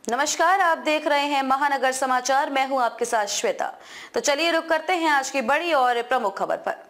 नमस्कार, आप देख रहे हैं महानगर समाचार। मैं हूं आपके साथ श्वेता। तो चलिए रुक करते हैं आज की बड़ी और प्रमुख खबर पर।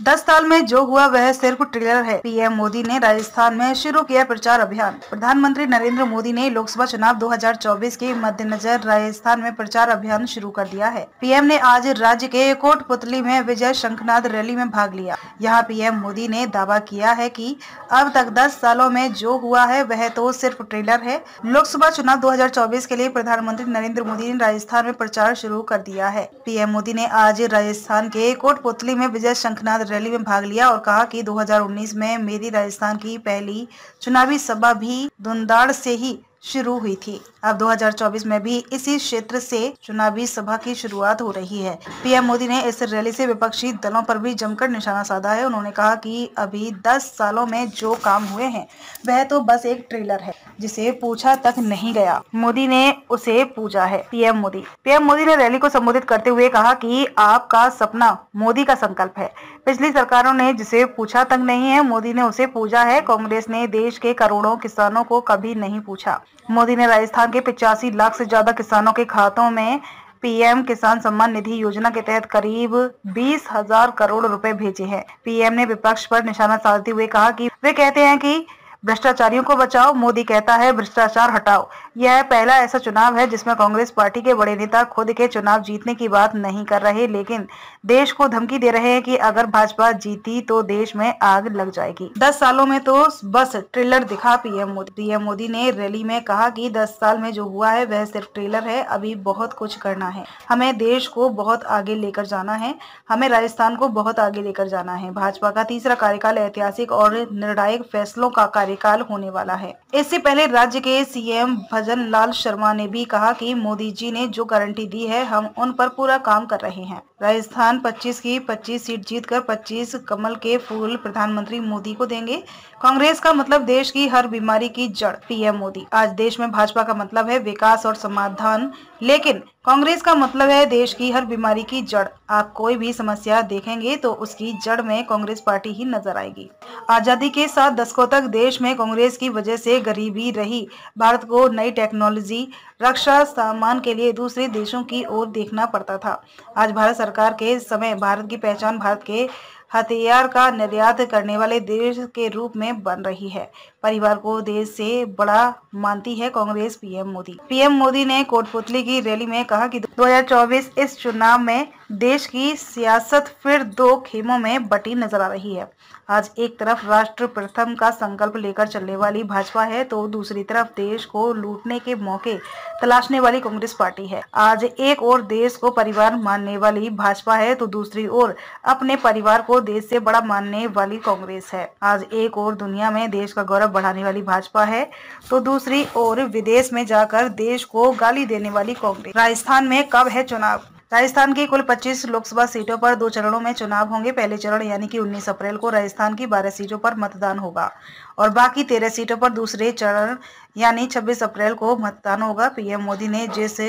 10 साल में जो हुआ वह सिर्फ ट्रेलर है। पीएम मोदी ने राजस्थान में शुरू किया प्रचार अभियान। प्रधानमंत्री नरेंद्र मोदी ने लोकसभा चुनाव 2024 के मद्देनजर राजस्थान में प्रचार अभियान शुरू कर दिया है। पीएम ने आज राज्य के कोटपुतली में विजय शंखनाद रैली में भाग लिया। यहाँ पीएम मोदी ने दावा किया है कि अब तक 10 सालों में जो हुआ है वह तो सिर्फ ट्रेलर है। लोकसभा चुनाव 2024 के लिए प्रधानमंत्री नरेंद्र मोदी ने राजस्थान में प्रचार शुरू कर दिया है। पीएम मोदी ने आज राजस्थान के कोटपुतली में विजय शंखनाद रैली में भाग लिया और कहा कि 2019 में मेरी राजस्थान की पहली चुनावी सभा भी धुंधाड़ से ही शुरू हुई थी। अब 2024 में भी इसी क्षेत्र से चुनावी सभा की शुरुआत हो रही है। पीएम मोदी ने इस रैली से विपक्षी दलों पर भी जमकर निशाना साधा है। उन्होंने कहा कि अभी 10 सालों में जो काम हुए हैं वह तो बस एक ट्रेलर है जिसे पूछा तक नहीं गया। मोदी ने उसे पूजा है। पीएम मोदी ने रैली को संबोधित करते हुए कहा कि आपका सपना मोदी का संकल्प है। पिछली सरकारों ने जिसे पूछा तक नहीं है, मोदी ने उसे पूजा है। कांग्रेस ने देश के करोड़ों किसानों को कभी नहीं पूछा। मोदी ने राजस्थान के 85 लाख से ज्यादा किसानों के खातों में पीएम किसान सम्मान निधि योजना के तहत करीब 20,000 करोड़ रुपए भेजे हैं। पीएम ने विपक्ष पर निशाना साधते हुए कहा कि वे कहते हैं कि भ्रष्टाचारियों को बचाओ, मोदी कहता है भ्रष्टाचार हटाओ। यह पहला ऐसा चुनाव है जिसमें कांग्रेस पार्टी के बड़े नेता खुद के चुनाव जीतने की बात नहीं कर रहे, लेकिन देश को धमकी दे रहे हैं कि अगर भाजपा जीती तो देश में आग लग जाएगी। 10 सालों में तो बस ट्रेलर दिखा पीएम मोदी ने रैली में कहा कि 10 साल में जो हुआ है वह सिर्फ ट्रेलर है। अभी बहुत कुछ करना है। हमें देश को बहुत आगे लेकर जाना है। हमें राजस्थान को बहुत आगे लेकर जाना है। भाजपा का तीसरा कार्यकाल ऐतिहासिक और निर्णायक फैसलों का कार्यकाल होने वाला है। इससे पहले राज्य के सीएम भजन लाल शर्मा ने भी कहा कि मोदी जी ने जो गारंटी दी है हम उन पर पूरा काम कर रहे हैं। राजस्थान 25 की 25 सीट जीतकर 25 कमल के फूल प्रधानमंत्री मोदी को देंगे। कांग्रेस का मतलब देश की हर बीमारी की जड़। पीएम मोदी आज देश में भाजपा का मतलब है विकास और समाधान, लेकिन कांग्रेस का मतलब है देश की हर बीमारी की जड़। आप कोई भी समस्या देखेंगे तो उसकी जड़ में कांग्रेस पार्टी ही नजर आएगी। आजादी के 7 दशकों तक देश में कांग्रेस की वजह से गरीबी रही। भारत को नई टेक्नोलॉजी, रक्षा सामान के लिए दूसरे देशों की ओर देखना पड़ता था। आज भारत सरकार के समय भारत की पहचान भारत के हथियार का निर्यात करने वाले देश के रूप में बन रही है। परिवार को देश से बड़ा मानती है कांग्रेस। पीएम मोदी ने कोटपुतली की रैली में कहा कि 2024 इस चुनाव में देश की सियासत फिर दो खेमों में बटी नजर आ रही है। आज एक तरफ राष्ट्र प्रथम का संकल्प लेकर चलने वाली भाजपा है तो दूसरी तरफ देश को लूटने के मौके तलाशने वाली कांग्रेस पार्टी है। आज एक और देश को परिवार मानने वाली भाजपा है तो दूसरी ओर अपने परिवार को देश से बड़ा मानने वाली कांग्रेस है। आज एक और दुनिया में देश का गौरव बढ़ाने वाली भाजपा है तो दूसरी ओर विदेश में जाकर देश को गाली देने वाली कांग्रेस। राजस्थान में कब है चुनाव? राजस्थान की कुल 25 लोकसभा सीटों पर 2 चरणों में चुनाव होंगे। पहले चरण यानी कि 19 अप्रैल को राजस्थान की 12 सीटों पर मतदान होगा और बाकी 13 सीटों पर दूसरे चरण यानी 26 अप्रैल को मतदान होगा। पीएम मोदी ने जिस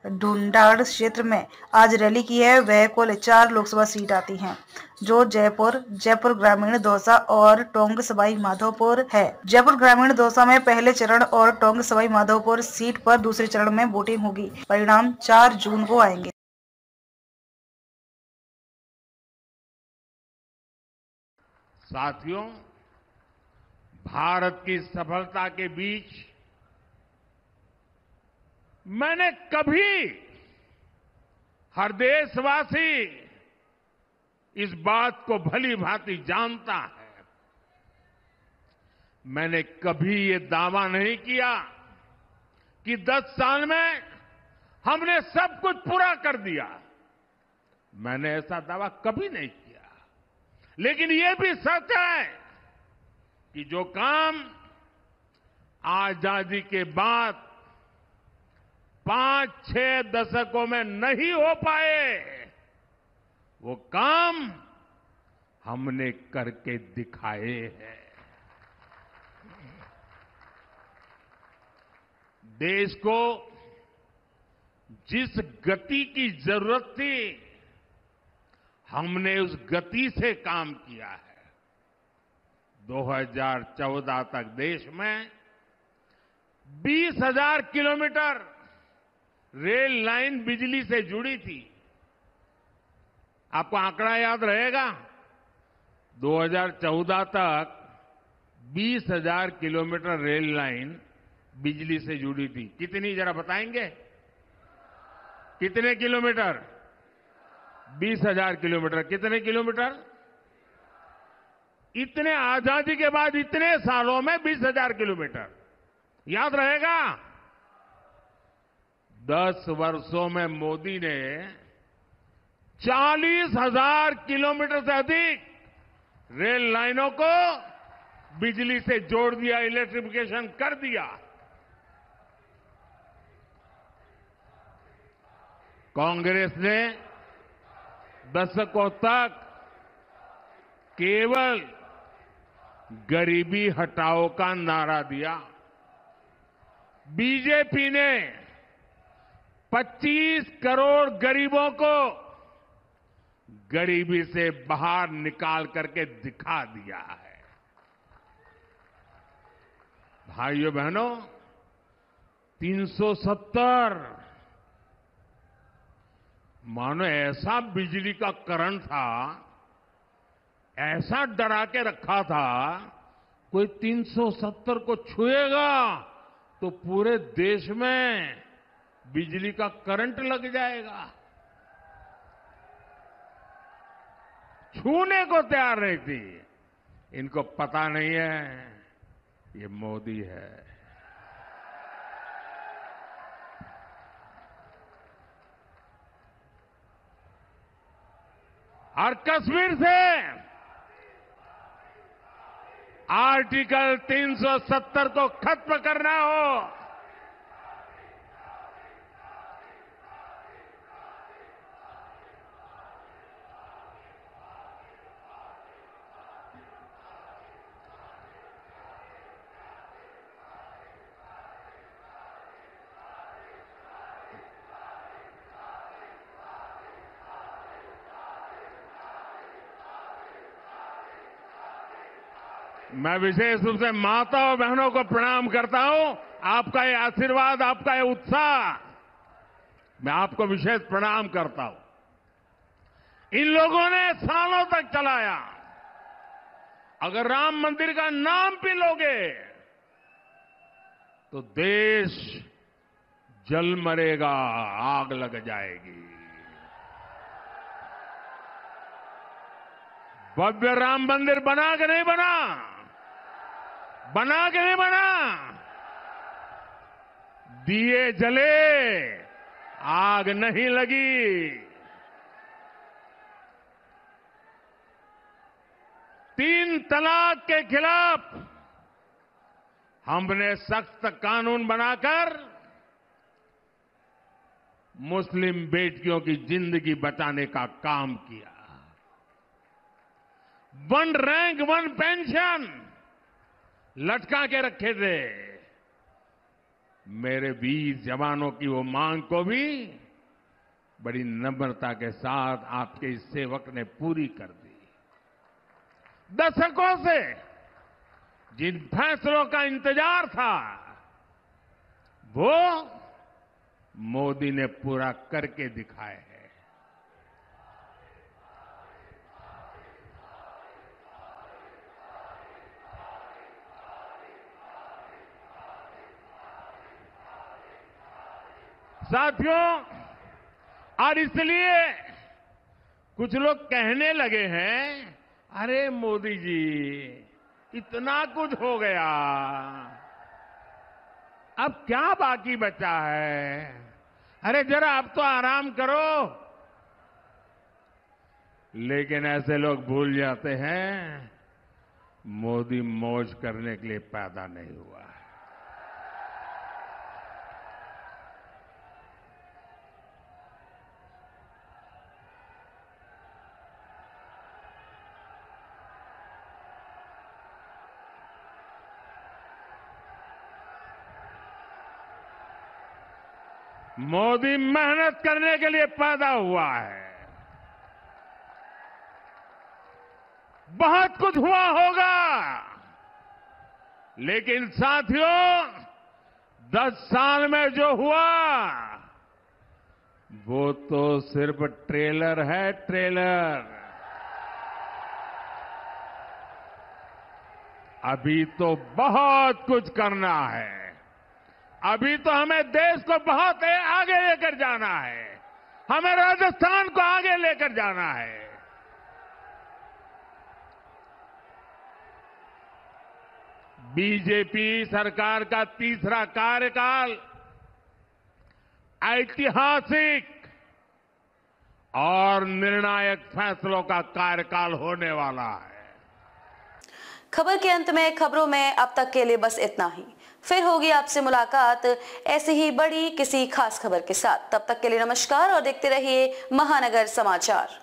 ढूंढाड़ क्षेत्र में आज रैली की है वह कुल 4 लोकसभा सीट आती हैं, जो जयपुर ग्रामीण, दौसा और टोंक सवाई माधोपुर है। जयपुर ग्रामीण दौसा में पहले चरण और टोंक सवाई माधोपुर सीट पर दूसरे चरण में वोटिंग होगी। परिणाम 4 जून को आएंगे। साथियों, भारत की सफलता के बीच मैंने कभी हर देशवासी इस बात को भली भांति जानता है, मैंने कभी ये दावा नहीं किया कि 10 साल में हमने सब कुछ पूरा कर दिया। मैंने ऐसा दावा कभी नहीं किया। लेकिन ये भी सच है कि जो काम आजादी के बाद 5-6 दशकों में नहीं हो पाए, वो काम हमने करके दिखाए हैं। देश को जिस गति की जरूरत थी, हमने उस गति से काम किया है। 2014 तक देश में 20,000 किलोमीटर रेल लाइन बिजली से जुड़ी थी। आपको आंकड़ा याद रहेगा, 2014 तक 20,000 किलोमीटर रेल लाइन बिजली से जुड़ी थी। कितनी जरा बताएंगे? कितने किलोमीटर? 20,000 किलोमीटर। कितने किलोमीटर? इतने आजादी के बाद इतने सालों में 20,000 किलोमीटर। याद रहेगा? 10 वर्षों में मोदी ने 40,000 किलोमीटर से अधिक रेल लाइनों को बिजली से जोड़ दिया, इलेक्ट्रिफिकेशन कर दिया। कांग्रेस ने दशकों तक केवल गरीबी हटाओ का नारा दिया। बीजेपी ने 25 करोड़ गरीबों को गरीबी से बाहर निकाल करके दिखा दिया है। भाइयों बहनों, 370 मानो ऐसा बिजली का करंट था, ऐसा डरा के रखा था, कोई 370 को छुएगा तो पूरे देश में बिजली का करंट लग जाएगा। छूने को तैयार नहीं थी। इनको पता नहीं है ये मोदी है। और कश्मीर से आर्टिकल 370 को खत्म करना हो, मैं विशेष रूप से माता और बहनों को प्रणाम करता हूं। आपका ये आशीर्वाद, आपका ये उत्साह, मैं आपको विशेष प्रणाम करता हूं। इन लोगों ने सालों तक चलाया। अगर राम मंदिर का नाम भी लोगे तो देश जल मरेगा, आग लग जाएगी। भव्य राम मंदिर बना कि नहीं बना? बना कि नहीं बना? दिए जले, आग नहीं लगी। 3 तलाक के खिलाफ हमने सख्त कानून बनाकर मुस्लिम बेटियों की जिंदगी बचाने का काम किया। 1 रैंक 1 पेंशन लटका के रखे थे। मेरे वीर जवानों की वो मांग को भी बड़ी नम्रता के साथ आपके इस सेवक ने पूरी कर दी। दशकों से जिन फैसलों का इंतजार था वो मोदी ने पूरा करके दिखाए हैं। साथियों, और इसलिए कुछ लोग कहने लगे हैं, अरे मोदी जी इतना कुछ हो गया, अब क्या बाकी बचा है? अरे जरा अब तो आराम करो। लेकिन ऐसे लोग भूल जाते हैं मोदी मौज करने के लिए पैदा नहीं हुआ है। मोदी मेहनत करने के लिए पैदा हुआ है। बहुत कुछ हुआ होगा, लेकिन साथियों 10 साल में जो हुआ वो तो सिर्फ ट्रेलर है, ट्रेलर। अभी तो बहुत कुछ करना है। अभी तो हमें देश को बहुत आगे लेकर जाना है। हमें राजस्थान को आगे लेकर जाना है। बीजेपी सरकार का तीसरा कार्यकाल ऐतिहासिक और निर्णायक फैसलों का कार्यकाल होने वाला है। खबर के अंत में खबरों में अब तक के लिए बस इतना ही। फिर होगी आपसे मुलाकात ऐसी ही बड़ी किसी खास खबर के साथ। तब तक के लिए नमस्कार और देखते रहिए महानगर समाचार।